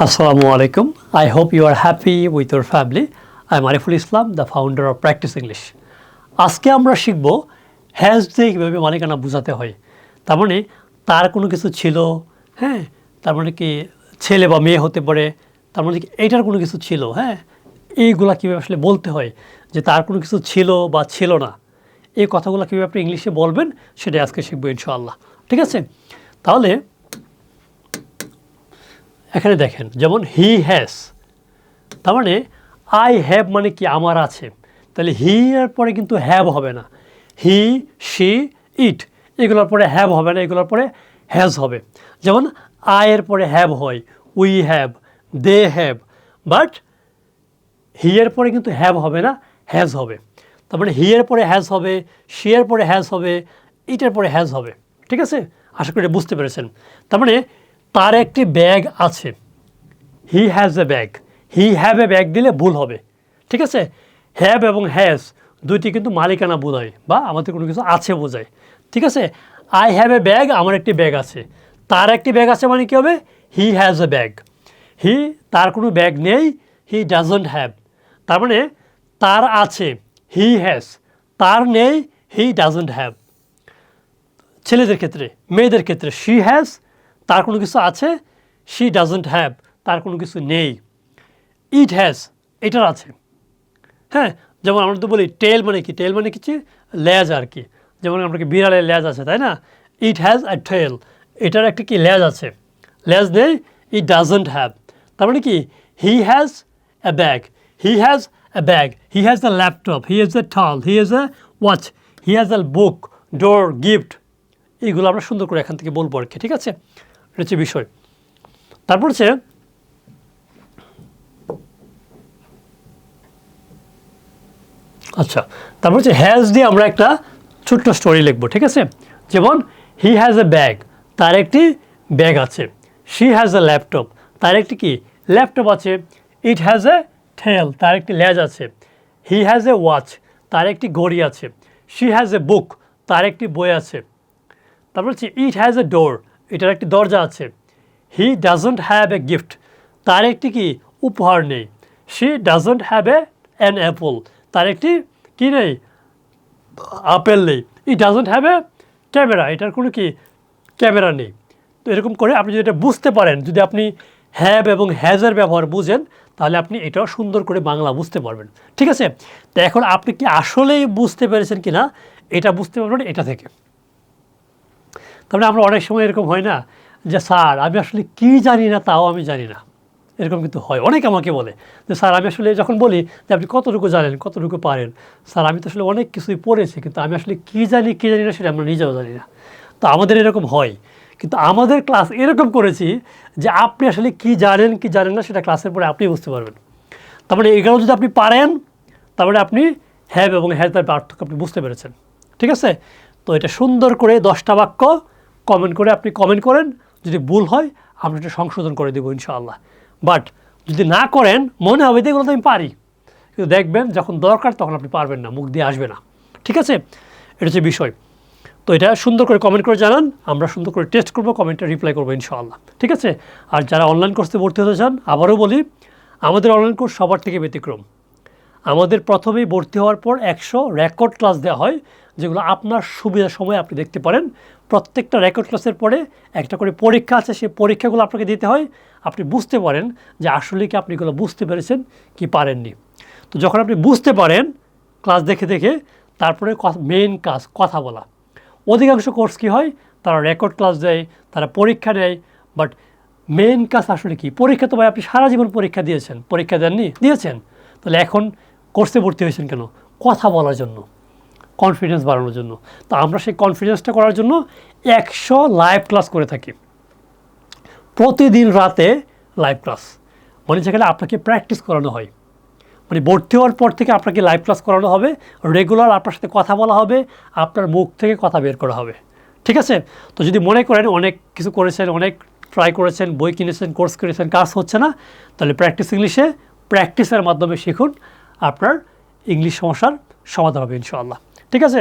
Assalamu alaikum. I hope you are happy with your family. I am Ariful Islam, the founder of Practice English. আজকে আমরা শিখব has দিয়ে কীভাবে মালিকানা বোঝাতে হয়। তার মানে তার কোনো কিছু ছিল, হ্যাঁ, তার মানে কি ছেলে বা মেয়ে হতে পারে, তার মানে কি এইটার কোনো কিছু ছিল, হ্যাঁ, এইগুলা কীভাবে আসলে বলতে হয় যে তার কোনো কিছু ছিল বা ছিল না, এই কথাগুলো কীভাবে আপনি ইংলিশে বলবেন সেটাই আজকে শিখবো ইনশাআল্লাহ। ঠিক আছে, তাহলে এখানে দেখেন, যেমন হি হ্যাজ, তার মানে আই হ্যাভ মানে কি আমার আছে, তাহলে হি এর পরে কিন্তু হ্যাভ হবে না, হি শি ইট এগুলোর পরে হ্যাভ হবে না, এগুলোর পরে হ্যাজ হবে। যেমন আই এর পরে হ্যাভ হয়, we have, they have, but he এর পরে কিন্তু হ্যাভ হবে না, হ্যাজ হবে। তার মানে হি এর পরে হ্যাজ হবে, শি এর পরে হ্যাজ হবে, ইটের পরে হ্যাজ হবে। ঠিক আছে, আশা করি বুঝতে পেরেছেন। তার মানে তার একটি ব্যাগ আছে, হি has a bag, he have a bag দিলে ভুল হবে। ঠিক আছে, হ্যাভ এবং হ্যাজ দুইটি কিন্তু মালিকানা বোঝায় বা আমাদের কোনো কিছু আছে বোঝায়। ঠিক আছে, আই হ্যাভ এ ব্যাগ, আমার একটি ব্যাগ আছে, তার একটি ব্যাগ আছে মানে কী হবে, হি হ্যাজ এ ব্যাগ। হি তার কোনো ব্যাগ নেই, হি ডাজন্ট হ্যাভ, তার মানে তার আছে, হি হ্যাজ, তার নেই, হি ডাজন্ট হ্যাভ। ছেলেদের ক্ষেত্রে, মেয়েদের ক্ষেত্রে শি হ্যাজ, তার কোনো কিছু আছে, শি ডাজন্ট হ্যাভ, তার কোনো কিছু নেই। ইট হ্যাজ, এটার আছে, হ্যাঁ, যেমন আমরা তো বলি টেল মানে কি, টেল মানে কিছু লেজ আর কি, যেমন আমরা কি বিড়ালের লেজ আছে, তাই না, ইট হ্যাজ আ টেল, এটার একটা কি লেজ আছে, লেজ নেই, ইট ডাজন্ট হ্যাভ। তার মানে কি he has a bag, he has a bag, he has a laptop, he has a tall, he has a watch, he has a book, door, gift, এইগুলো আমরা সুন্দর করে এখান থেকে বলবো আর কি। ঠিক আছে, এটা হচ্ছে বিষয়। তারপর হচ্ছে আচ্ছা, তারপর হচ্ছে হ্যাজ দিয়ে আমরা একটা ছোট্ট স্টোরি লিখবো। ঠিক আছে, যেমন হি হ্যাজ এ ব্যাগ, তার একটি ব্যাগ আছে, শি হ্যাজ এ ল্যাপটপ, তার একটি কি ল্যাপটপ আছে, ইট হ্যাজ এ টেল, তার একটি লেজ আছে, হি হ্যাজ এ ওয়াচ, তার একটি ঘড়ি আছে, শি হ্যাজ এ বুক, তার একটি বই আছে। তারপর হচ্ছে ইট হ্যাজ এ ডোর, এটার একটি দরজা আছে, he doesn't have a gift, তার একটি কি উপহার নেই, she doesn't have a an Apple, তার একটি কি নেই, আপেল নেই, ই ডাজন্ট হ্যাভ এ ক্যামেরা, এটার কোনো কি ক্যামেরা নেই। তো এরকম করে আপনি যদি এটা বুঝতে পারেন, যদি আপনি হ্যাভ এবং হ্যাজের ব্যবহার বুঝেন, তাহলে আপনি এটাও সুন্দর করে বাংলা বুঝতে পারবেন। ঠিক আছে, তো এখন আপনি কি আসলেই বুঝতে পেরেছেন কি না, এটা বুঝতে পারবেন এটা থেকে। তারপরে আমরা অনেক সময় এরকম হয় না যে স্যার আমি আসলে কী জানি না, তাও আমি জানি না, এরকম কিন্তু হয়। অনেকে আমাকে বলে যে স্যার আমি আসলে, যখন বলি যে আপনি কতটুকু জানেন, কতটুকু পারেন, স্যার আমি তো আসলে অনেক কিছুই পড়েছি, কিন্তু আমি আসলে কী জানি না সেটা আমরা নিজেও জানি না। তো আমাদের এরকম হয়, কিন্তু আমাদের ক্লাস এরকম করেছি যে আপনি আসলে কী জানেন না সেটা ক্লাসের পরে আপনি বুঝতে পারবেন। তার মানে এগুলো যদি আপনি পারেন, তারপরে আপনি হ্যাভ এবং হ্যাজের পার্থক্য আপনি বুঝতে পেরেছেন। ঠিক আছে, তো এটা সুন্দর করে 10টা বাক্য কমেন্ট করে আপনি কমেন্ট করেন, যদি ভুল হয় আমরা এটা সংশোধন করে দেবো ইনশাআল্লাহ। বাট যদি না করেন, মনে হবে এগুলো তো আমি পারি, কিন্তু দেখবেন যখন দরকার তখন আপনি পারবেন না, মুখ দিয়ে আসবে না। ঠিক আছে, এটা হচ্ছে বিষয়। তো এটা সুন্দর করে কমেন্ট করে জানান, আমরা সুন্দর করে টেস্ট করবো, কমেন্টে রিপ্লাই করবো ইনশাআল্লাহ। ঠিক আছে, আর যারা অনলাইন কোর্সে ভর্তি হতে চান, আবারও বলি আমাদের অনলাইন কোর্স সবার থেকে ব্যতিক্রম। আমাদের প্রথমেই ভর্তি হওয়ার পর 100 রেকর্ড ক্লাস দেওয়া হয়, যেগুলো আপনার সুবিধার সময় আপনি দেখতে পারেন। প্রত্যেকটা রেকর্ড ক্লাসের পরে একটা করে পরীক্ষা আছে, সেই পরীক্ষাগুলো আপনাকে দিতে হয়, আপনি বুঝতে পারেন যে আসলে কি আপনি এগুলো বুঝতে পেরেছেন কি পারেননি। তো যখন আপনি বুঝতে পারেন ক্লাস দেখে দেখে, তারপরে মেইন কাজ কথা বলা। অধিকাংশ কোর্স কী হয়, তারা রেকর্ড ক্লাস দেয়, তারা পরীক্ষা নেয়, বাট মেইন কাজ আসলে কি, পরীক্ষা তো ভাই আপনি সারা জীবন পরীক্ষা দিয়েছেন, পরীক্ষা দেননি, দিয়েছেন, তাহলে এখন কোর্সে ভর্তি হয়েছেন কেন, কথা বলার জন্য, কনফিডেন্স বাড়ানোর জন্য। তো আমরা সেই কনফিডেন্সটা করার জন্য 100 লাইভ ক্লাস করে থাকি, প্রতিদিন রাতে লাইভ ক্লাস, মানে যেখানে আপনাকে প্র্যাকটিস করানো হয়, মানে ভর্তি হওয়ার পর থেকে আপনাকে লাইভ ক্লাস করানো হবে, রেগুলার আপনার সাথে কথা বলা হবে, আপনার মুখ থেকে কথা বের করা হবে। ঠিক আছে, তো যদি মনে করেন অনেক কিছু করেছেন, অনেক ট্রাই করেছেন, বই কিনেছেন, কোর্স করেছেন, কাজ হচ্ছে না, তাহলে প্র্যাকটিস ইংলিশে প্র্যাকটিসের মাধ্যমে শিখুন, আপনার ইংলিশ সমস্যার সমাধান হবে ইনশাআল্লাহ। ঠিক আছে।